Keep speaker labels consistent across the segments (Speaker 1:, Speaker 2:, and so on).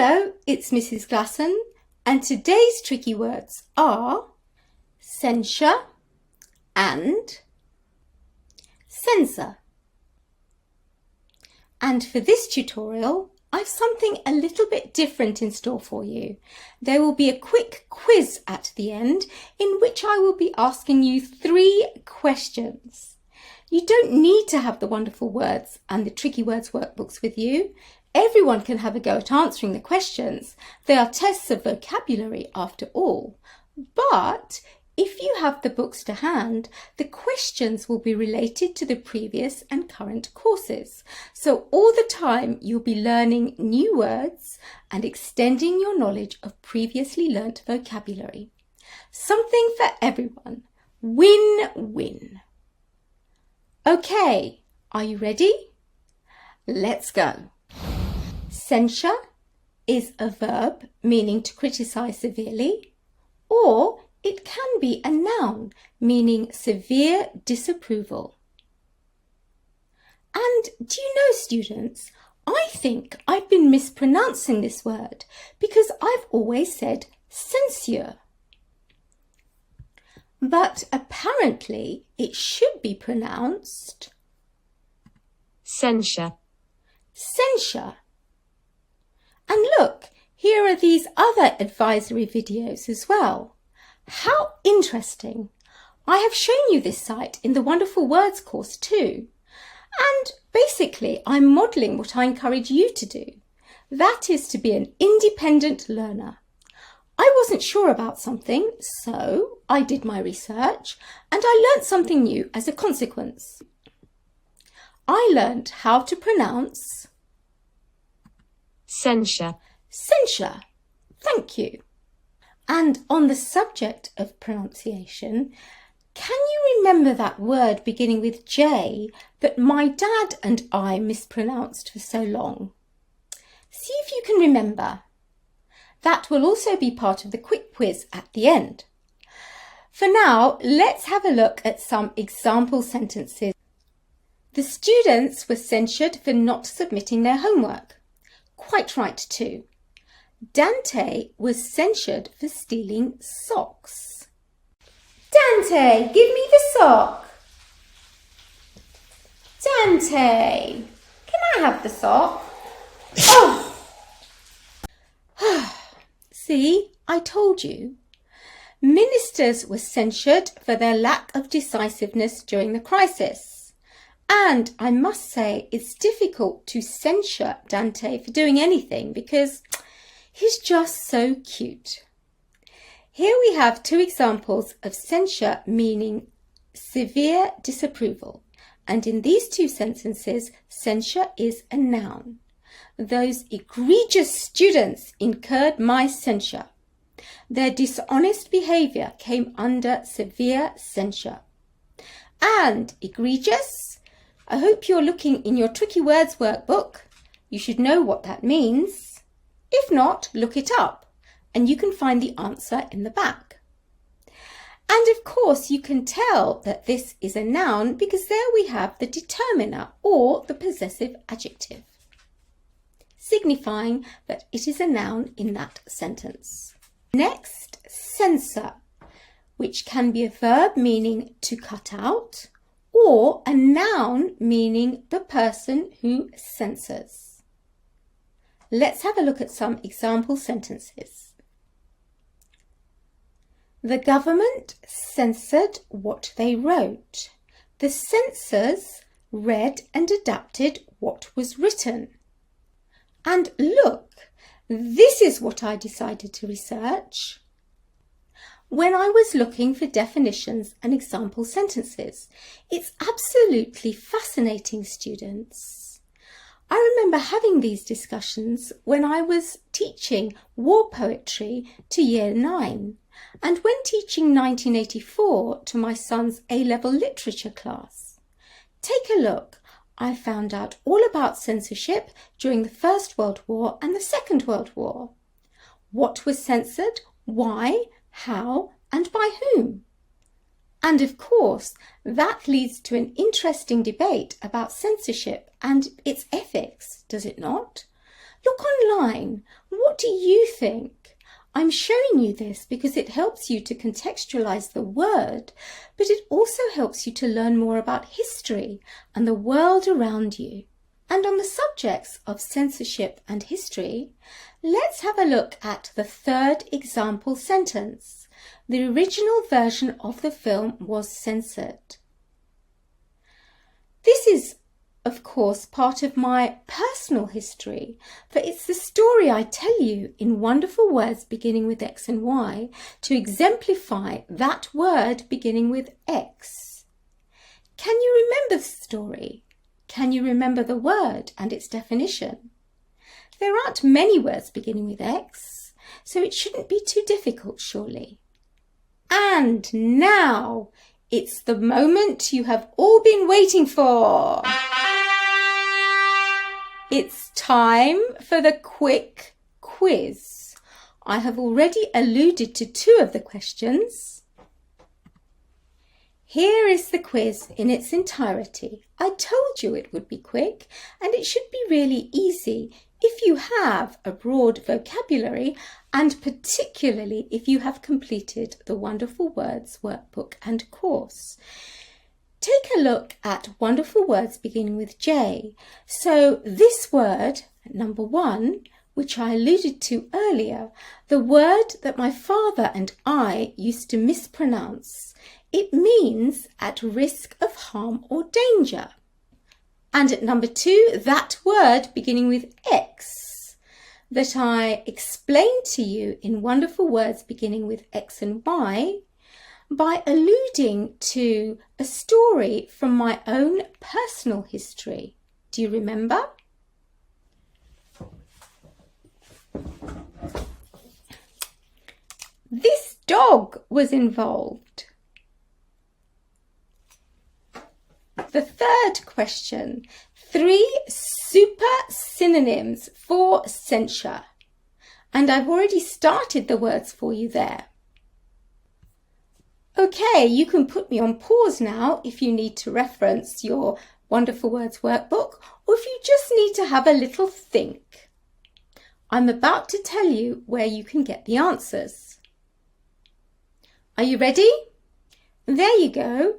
Speaker 1: Hello, it's Mrs. Glasson, and today's tricky words are censure and censor. And for this tutorial, I've something a little bit different in store for you. There will be a quick quiz at the end in which I will be asking you 3 questions. You don't need to have the wonderful words and the tricky words workbooks with you. Everyone can have a go at answering the questions. They are tests of vocabulary after all. But if you have the books to hand, the questions will be related to the previous and current courses. So all the time you'll be learning new words and extending your knowledge of previously learnt vocabulary. Something for everyone. Win-win. Okay, are you ready? Let's go. Censure is a verb meaning to criticise severely, or it can be a noun meaning severe disapproval. And do you know, students, I think I've been mispronouncing this word because I've always said censure. But apparently it should be pronounced
Speaker 2: censure.
Speaker 1: Censure. And look, here are these other advisory videos as well. How interesting! I have shown you this site in the Wonderful Words course too. And basically, I'm modelling what I encourage you to do. That is to be an independent learner. I wasn't sure about something, so I did my research and I learnt something new as a consequence. I learnt how to pronounce
Speaker 2: Censure.
Speaker 1: Censure. Thank you. And on the subject of pronunciation, can you remember that word beginning with J that my dad and I mispronounced for so long? See if you can remember. That will also be part of the quick quiz at the end. For now, let's have a look at some example sentences. The students were censured for not submitting their homework. Quite right too. Dante was censured for stealing socks. Dante, give me the sock. Dante, can I have the sock? Oh! See, I told you. Ministers were censured for their lack of decisiveness during the crisis. And I must say it's difficult to censure Dante for doing anything because he's just so cute. Here we have 2 examples of censure meaning severe disapproval. And in these 2 sentences, censure is a noun. Those egregious students incurred my censure. Their dishonest behaviour came under severe censure. And egregious? I hope you're looking in your Tricky Words workbook. You should know what that means. If not, look it up and you can find the answer in the back. And of course you can tell that this is a noun because there we have the determiner or the possessive adjective, signifying that it is a noun in that sentence. Next, censor, which can be a verb meaning to cut out, or a noun meaning the person who censors. Let's have a look at some example sentences. The government censored what they wrote. The censors read and adapted what was written. And look, this is what I decided to research when I was looking for definitions and example sentences. It's absolutely fascinating, students. I remember having these discussions when I was teaching war poetry to Year 9 and when teaching 1984 to my son's A-level literature class. Take a look. I found out all about censorship during the First World War and the Second World War. What was censored, why, how, and by whom? And of course, that leads to an interesting debate about censorship and its ethics, does it not? Look online. What do you think? I'm showing you this because it helps you to contextualize the word, but it also helps you to learn more about history and the world around you. And on the subjects of censorship and history, let's have a look at the third example sentence. The original version of the film was censored. This is, of course, part of my personal history, for it's the story I tell you in wonderful words beginning with X and Y to exemplify that word beginning with X. Can you remember the story? Can you remember the word and its definition? There aren't many words beginning with X, so it shouldn't be too difficult, surely. And now, it's the moment you have all been waiting for. It's time for the quick quiz. I have already alluded to 2 of the questions. Here is the quiz in its entirety. I told you it would be quick, and it should be really easy if you have a broad vocabulary, and particularly if you have completed the Wonderful Words workbook and course. Take a look at wonderful words beginning with J. So this word, number 1, which I alluded to earlier, the word that my father and I used to mispronounce. It means at risk of harm or danger. And at number 2, that word beginning with X that I explained to you in wonderful words beginning with X and Y by alluding to a story from my own personal history. Do you remember? This dog was involved. The third question, 3 super synonyms for censure. And I've already started the words for you there. Okay, you can put me on pause now if you need to reference your Wonderful Words workbook, or if you just need to have a little think. I'm about to tell you where you can get the answers. Are you ready? There you go.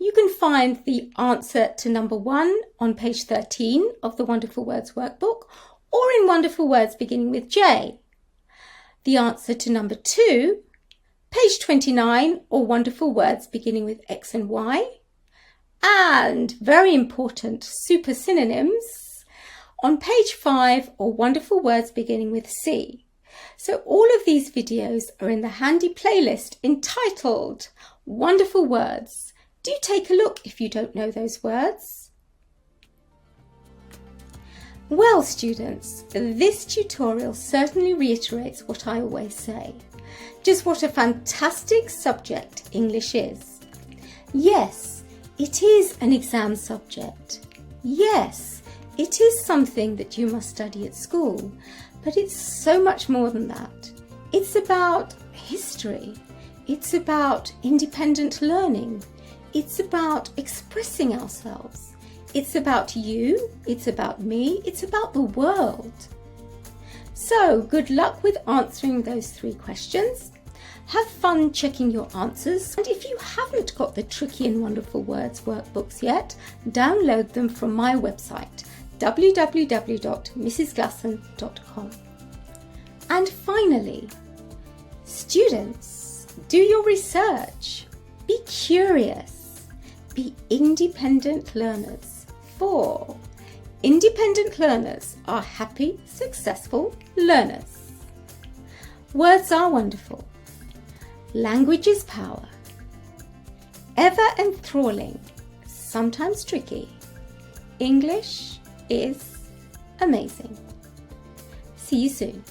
Speaker 1: You can find the answer to number 1 on page 13 of the Wonderful Words workbook, or in Wonderful Words beginning with J. The answer to number 2, page 29, or Wonderful Words beginning with X and Y. And, very important, super synonyms on page 5, or Wonderful Words beginning with C. So all of these videos are in the handy playlist entitled Wonderful Words. Do take a look if you don't know those words. Well, students, this tutorial certainly reiterates what I always say. Just what a fantastic subject English is. Yes, it is an exam subject. Yes, it is something that you must study at school, but it's so much more than that. It's about history. It's about independent learning. It's about expressing ourselves. It's about you, it's about me, it's about the world. So, good luck with answering those 3 questions. Have fun checking your answers. And if you haven't got the Tricky and Wonderful Words workbooks yet, download them from my website, www.mrsglasson.com. And finally, students, do your research. Be curious. Be independent learners, for independent learners are happy, successful learners. Words are wonderful. Language is power. Ever enthralling, sometimes tricky. English is amazing. See you soon.